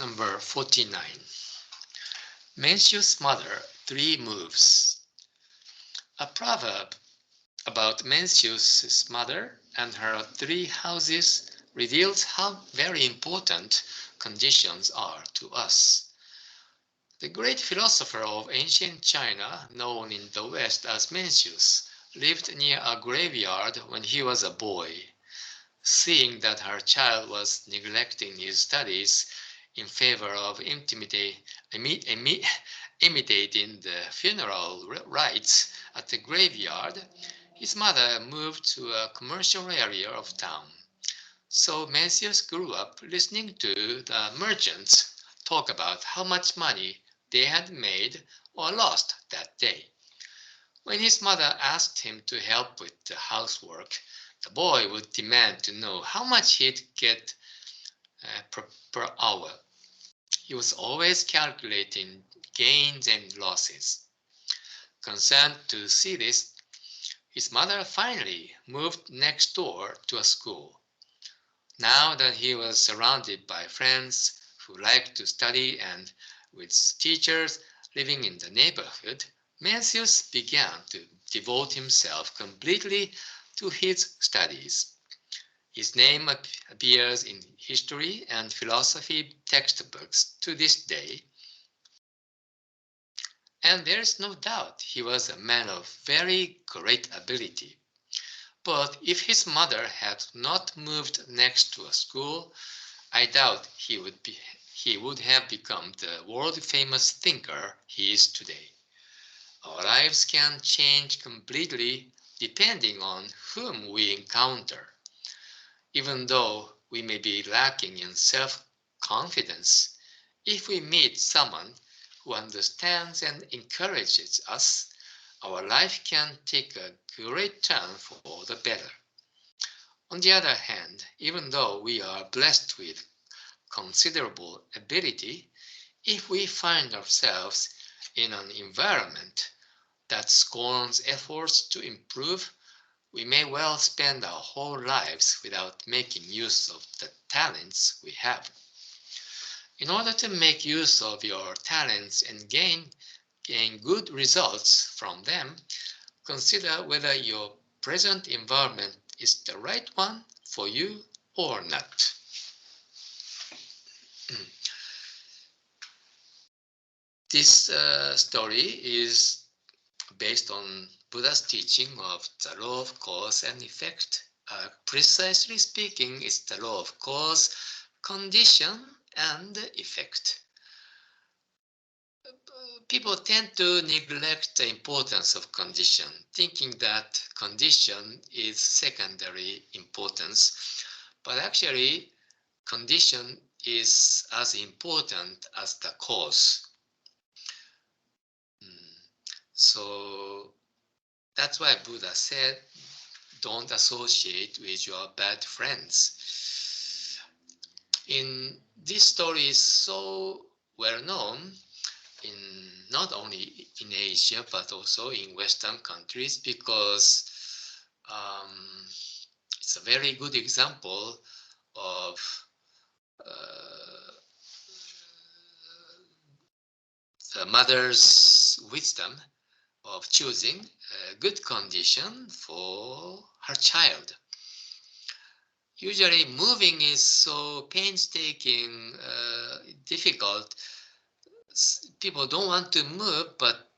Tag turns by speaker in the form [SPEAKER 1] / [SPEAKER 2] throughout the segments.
[SPEAKER 1] Number 49. Mencius' mother, three moves. A proverb about Mencius' mother and her three houses reveals how very important conditions are to us. The great philosopher of ancient China, known in the West as Mencius, lived near a graveyard when he was a boy. Seeing that her child was neglecting his studies in favor of imitating the funeral rites at the graveyard, his mother moved to a commercial area of town. So Mencius grew up listening to the merchants talk about how much money they had made or lost that day. When his mother asked him to help with the housework, the boy would demand to know how much he'd get per hour. He was always calculating gains and losses. Concerned to see this, his mother finally moved next door to a school. Now that he was surrounded by friends who liked to study and with teachers living in the neighborhood, Mencius began to devote himself completely to his studies. His name appears in history and philosophy textbooks to this day, and there is no doubt he was a man of very great ability. But if his mother had not moved next to a school, I doubt he would have become the world-famous thinker he is today. Our lives can change completely depending on whom we encounter. Even though we may be lacking in self-confidence, if we meet someone who understands and encourages us, our life can take a great turn for the better. On the other hand, even though we are blessed with considerable ability, if we find ourselves in an environment that scorns efforts to improve, we may well spend our whole lives without making use of the talents we have. In order to make use of your talents and gain good results from them, consider whether your present environment is the right one for you or not. This story is based on Buddha's teaching of the law of cause and effect. Precisely speaking, it's the law of cause, condition, and effect. People tend to neglect the importance of condition, thinking that condition is secondary importance, but actually condition is as important as the cause. So that's why Buddha said, don't associate with your bad friends. This story is so well known not only in Asia but also in Western countries because it's a very good example of the mother's wisdom of choosing a good condition for her child. Usually moving is so painstaking, difficult. People don't want to move, but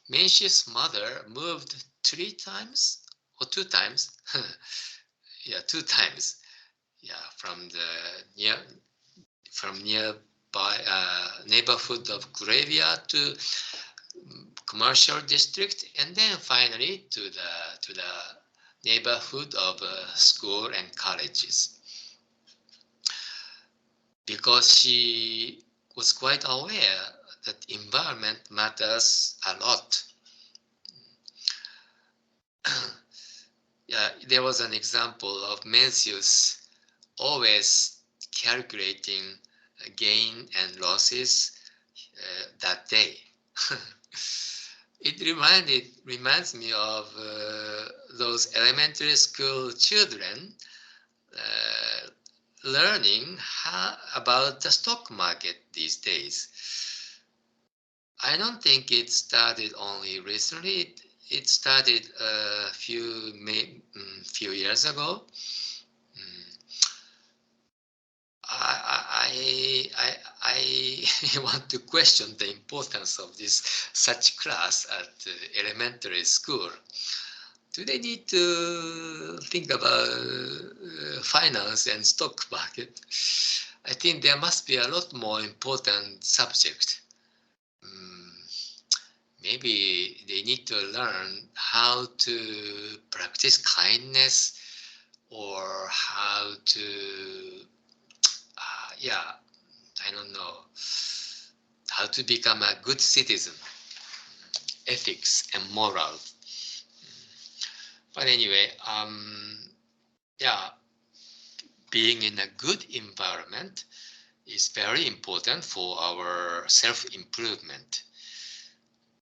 [SPEAKER 1] Mencius' mother moved 3 times or 2 times. Yeah, 2 times. Yeah, from nearby neighborhood of graveyard to commercial district, and then finally to the neighborhood of school and colleges, because she was quite aware that environment matters a lot. Yeah, there was an example of Mencius always calculating gain and losses that day. It reminds me of those elementary school children learning about the stock market these days. I don't think it started only recently. It started a few years ago. Mm, I want to question the importance of this such class at elementary school. Do they need to think about finance and stock market? I think there must be a lot more important subject. Maybe they need to learn how to practice kindness or how to, yeah, I don't know, how to become a good citizen, ethics and moral. But anyway, yeah, being in a good environment is very important for our self-improvement.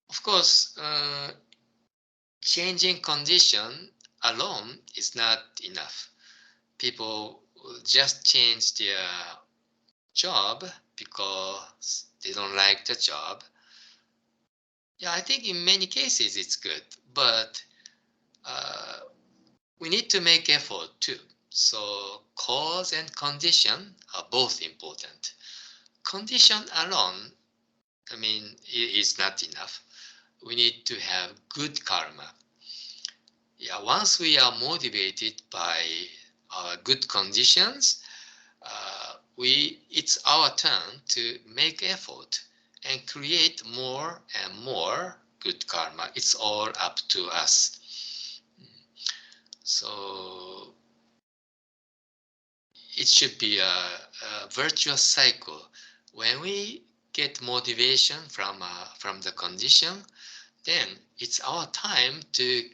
[SPEAKER 1] Of course, changing condition alone is not enough. People will just change their job because they don't like the job. Yeah, I think in many cases it's good, but uh, we need to make effort too. So cause and condition are both important. Condition alone, I mean, is not enough. We need to have good karma. Yeah, once we are motivated by our good conditions, it's our turn to make effort and create more and more good karma. It's all up to us. So it should be a virtuous cycle. When we get motivation from the condition, then it's our time to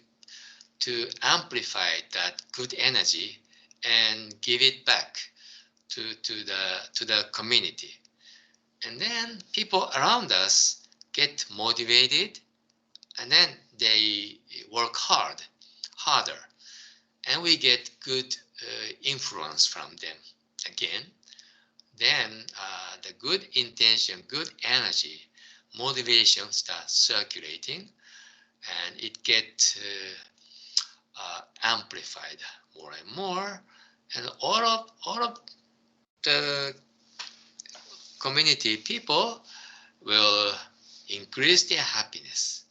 [SPEAKER 1] amplify that good energy and give it back to the community. And then people around us get motivated, and then they work harder, and we get good influence from them again. Then the good intention, good energy, motivation starts circulating, and it gets amplified more and more, and all of the community people will increase their happiness.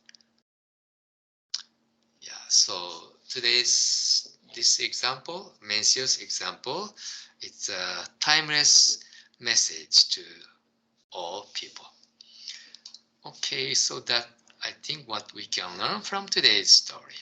[SPEAKER 1] Yeah, so this example, Mencius example, it's a timeless message to all people. Okay, so that I think what we can learn from today's story.